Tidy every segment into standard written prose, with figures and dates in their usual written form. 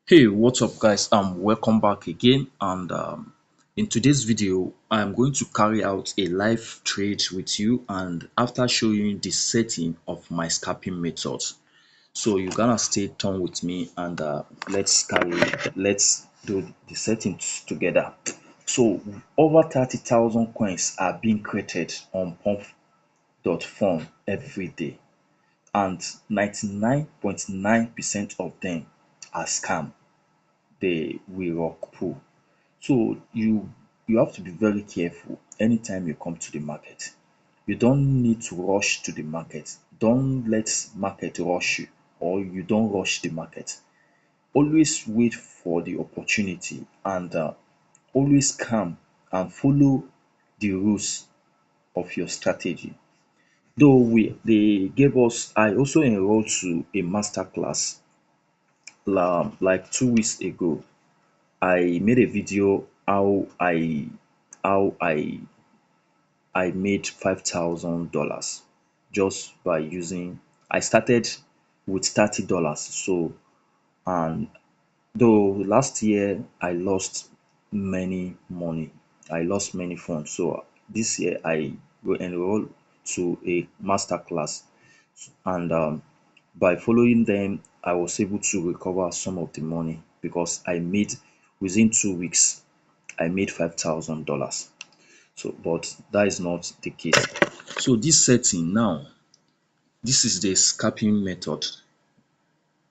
Hey, what's up, guys? Welcome back again. And in today's video, I'm going to carry out a live trade with you. And after showing you the setting of my scalping method, so you're gonna stay tuned with me and let's do the settings together. So over 30,000 coins are being created on pump.fun every day, and 99.9% of them are scam. They will rock pull. So you have to be very careful anytime you come to the market. You don't need to rush to the market. Don't let market rush you, or you don't rush the market. Always wait for the opportunity and always calm and follow the rules of your strategy. Though they gave us, I also enrolled to a master class like 2 weeks ago. I made a video how I made $5,000 just by using. I started with $30. So, and though last year I lost many money, I lost many funds. So this year I will enroll to a master class, and by following them I was able to recover some of the money because I made, within 2 weeks I made $5,000. So but that is not the case. So this setting now, this is the scalping method.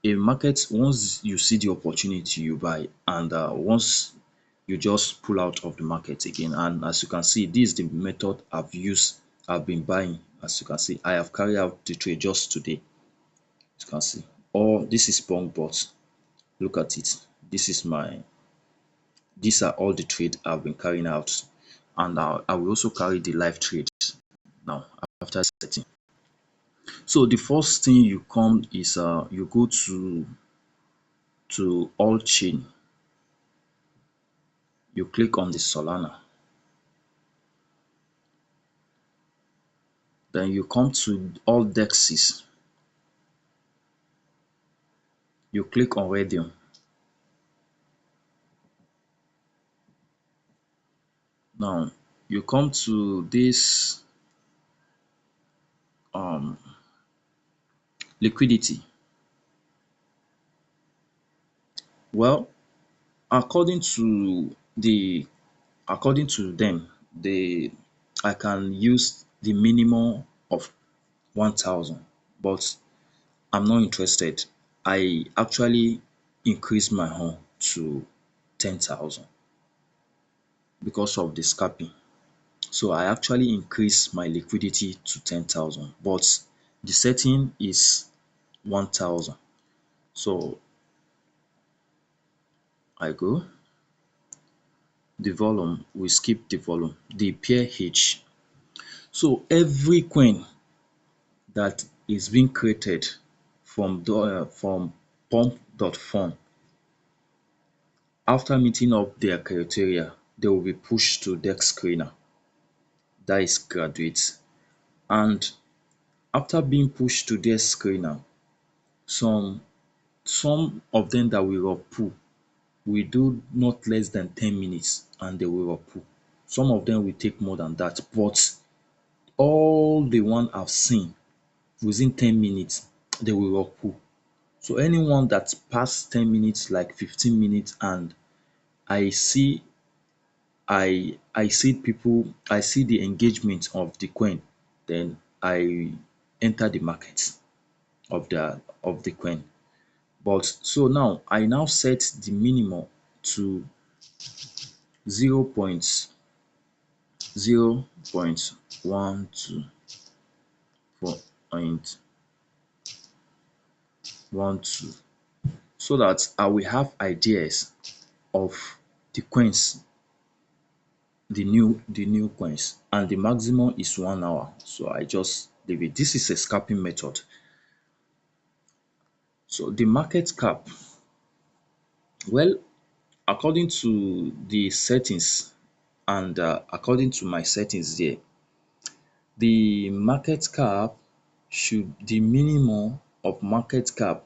A market, once you see the opportunity you buy, and once you just pull out of the market again. And as you can see, this is the method I've been buying. As you can see, I have carried out the trade just today. As you can see, all this is punk, but look at it. This is my, these are all the trade I've been carrying out, and I will also carry the live trade now after setting. So the first thing you come is you go to all chain, you click on the Solana, then you come to all dexes, you click on Radium, now you come to this um liquidity. Well, according to the according to them, they I can use the minimum of 1,000, but I'm not interested. I actually increase my own to 10,000 because of the scalping. So I actually increase my liquidity to 10,000, but the setting is 1,000. So I go the volume, we skip the volume, the pair H. So every coin that is being created from pump.fun, after meeting up their criteria, they will be pushed to dex screener, that is graduate. And after being pushed to dex screener, some some of them that will pull, we do not less than 10 minutes and they will pull. Some of them will take more than that, but all the one I've seen, within 10 minutes they will pull. So anyone that pass 10 minutes, like 15 minutes, and I see I see people, I see the engagement of the coin, then I enter the market of the coin. But so now I now set the minimum to 0.0.12 so that I will have ideas of the coins, the new coins, and the maximum is 1 hour. So I just leave it. This is a scalping method. So the market cap, well, according to the settings and according to my settings there, the market cap the minimum of market cap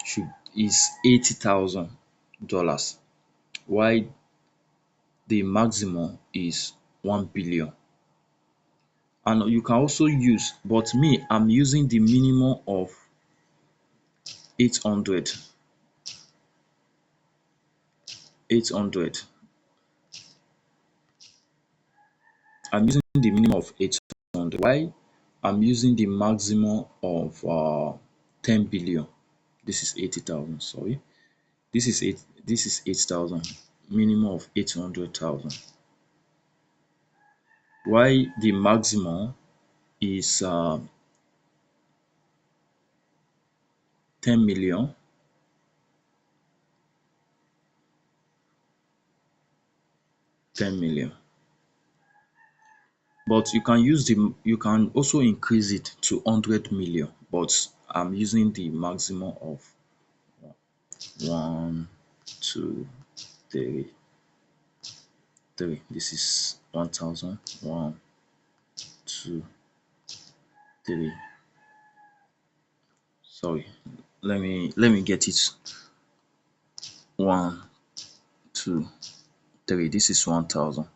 should is 80,000. dollars, while the maximum is 1 billion. And you can also use, but me, I'm using the minimum of 800. 800. I'm using the minimum of 800. Why? I'm using the maximum of 10 billion. This is 80,000. Sorry, this is 8. This is 8,000. Minimum of 800,000. Why the maximum is 10 million. 10 million. But you can also increase it to 100 million. But I'm using the maximum of 1, 2, 3, 3. This is 1,000. 1, 2, 3. Sorry. Let me get it. 1, 2, 3. This is 1,000.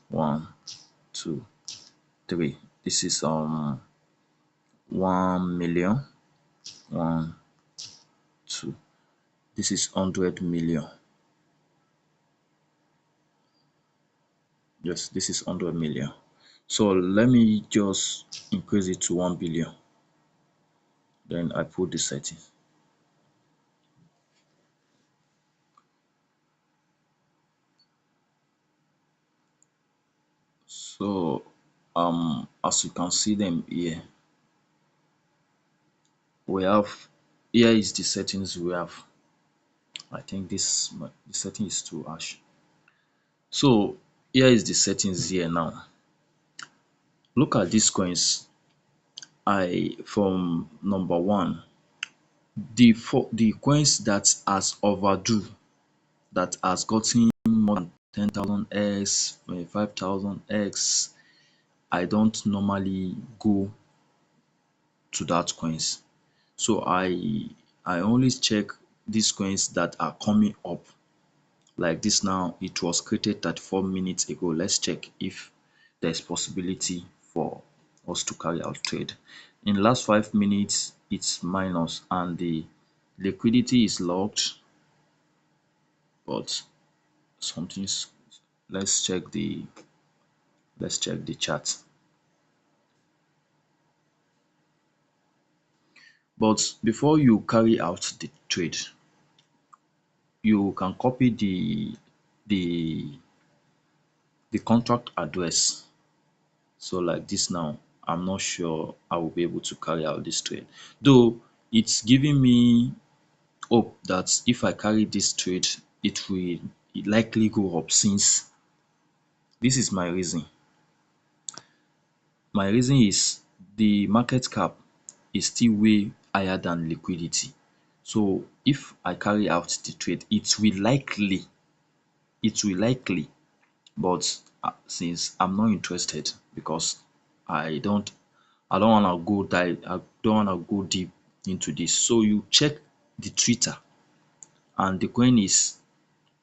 1, 2, 3. This is 1 million. 1, 2. This is 100 million. Yes, this is 100 million. So let me just increase it to 1 billion. Then I put the setting. So as you can see them here, we have, here is the settings we have. I think the setting is too harsh. So here is the settings here now. Look at these coins. From number 1, the coins that has overdue, that has gotten more than 10,000x, 25,000x, I don't normally go to that coins. So I always check these coins that are coming up. Like this now, it was created 34 minutes ago. Let's check if there's possibility for us to carry out trade. In the last 5 minutes, it's minus and the liquidity is locked, but something's, let's check the chart. But before you carry out the trade, you can copy the the contract address. So like this now, I'm not sure I will be able to carry out this trade, though it's giving me hope that if I carry this trade, it will likely go up, since this is my reason. My reason is the market cap is still way higher than liquidity. So if I carry out the trade, it will likely, but since I'm not interested, because I don't I don't wanna go dive I don't wanna go deep into this. So you check the Twitter, and the coin is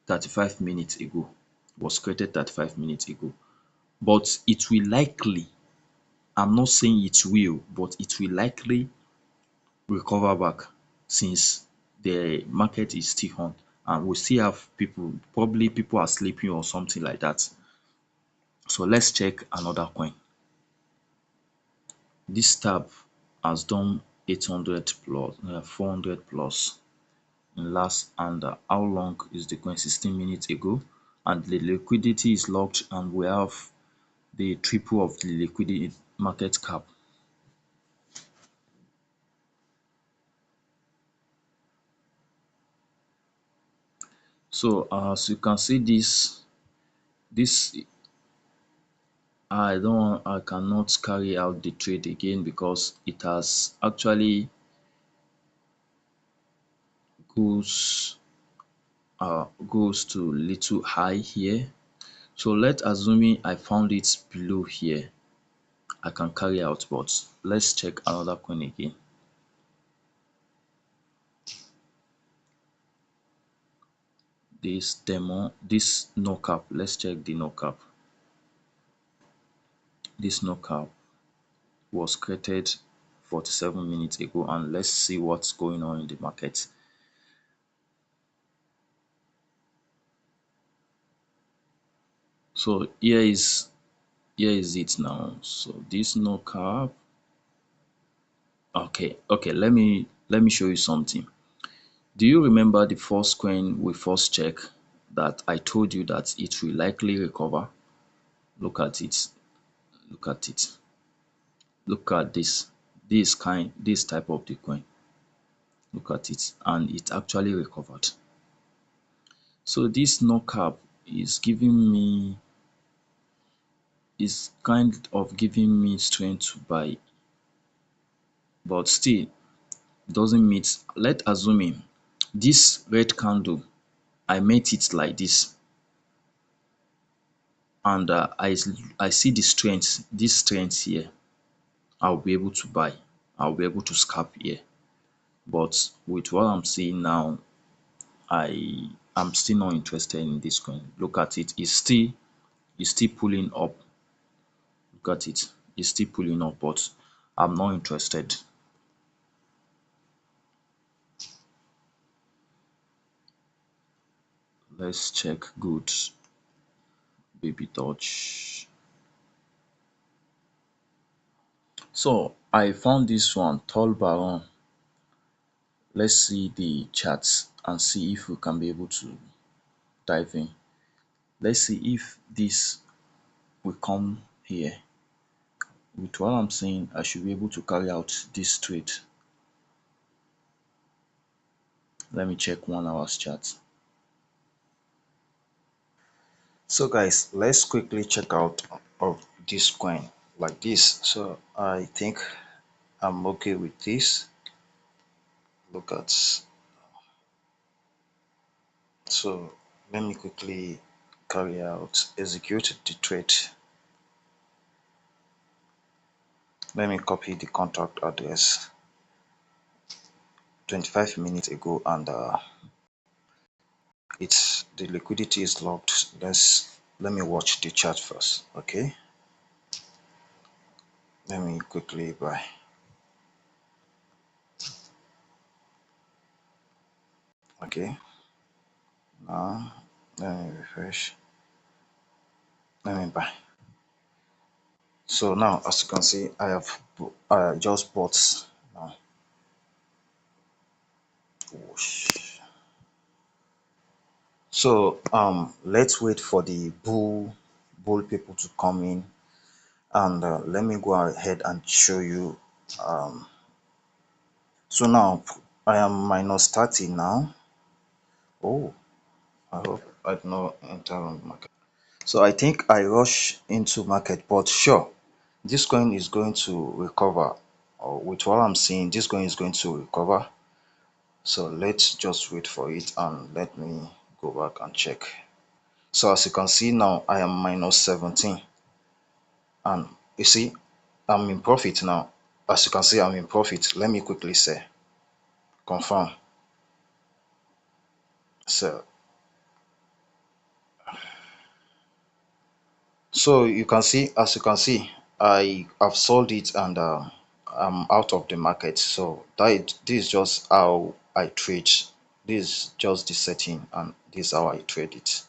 35 minutes ago, was created 35 minutes ago. But it will likely, I'm not saying it will, but it will likely recover back, since the market is still on and we still have people, probably people are sleeping or something like that. So let's check another coin. This tab has done 800 plus, 400 plus in last, and how long is the coin? 16 minutes ago, and the liquidity is locked, and we have the triple of the liquidity market cap. So as you can see, this I cannot carry out the trade again, because it has actually goes goes to little high here. So let's assuming I found it below here, I can carry out, but let's check another coin again. this demo, this no cap. Let's check the no cap. This no cap was created 47 minutes ago, and let's see what's going on in the market. So here is it now. So this no cap. Okay, let me show you something. Do you remember the first coin we first checked that I told you that it will likely recover? Look at it. Look at it. Look at this type of the coin. Look at it, and it actually recovered. So this no cap is kind of giving me strength to buy, but still doesn't meet. Let assuming this red candle, I made it like this, and I see the strength, this strength here. I'll be able to buy. I'll be able to scalp here. But with what I'm seeing now, I am still not interested in this coin. Look at it. It's still pulling up. Look at it. It's still pulling up, but I'm not interested. Let's check good baby touch. So I found this one, tall baron. Let's see the charts and see if we can be able to dive in. Let's see if this will come here. With what I'm saying, I should be able to carry out this trade. Let me check 1 hour's chart. So guys, let's quickly check out of this coin like this. So I think I'm okay with this. Look at, so let me quickly execute the trade. Let me copy the contract address 25 minutes ago, and it's the liquidity is locked. Let me watch the chart first. Okay, let me quickly buy. Okay, now let me refresh. Let me buy. So now, as you can see, I just bought now. Whoosh. So let's wait for the bull people to come in, and let me go ahead and show you. um so now I am minus 30 now. Oh, I hope I do not enter on market. So I think I rush into market, but sure, this coin is going to recover. Or with what I'm seeing, this coin is going to recover. So let's just wait for it, and let me go back and check. So as you can see now, I am minus 17, and you see I'm in profit now. As you can see, I'm in profit. Let me quickly say confirm. So you can see, as you can see, I have sold it, and I'm out of the market. So this is just how I trade. This is just the setting, and this is how I trade it.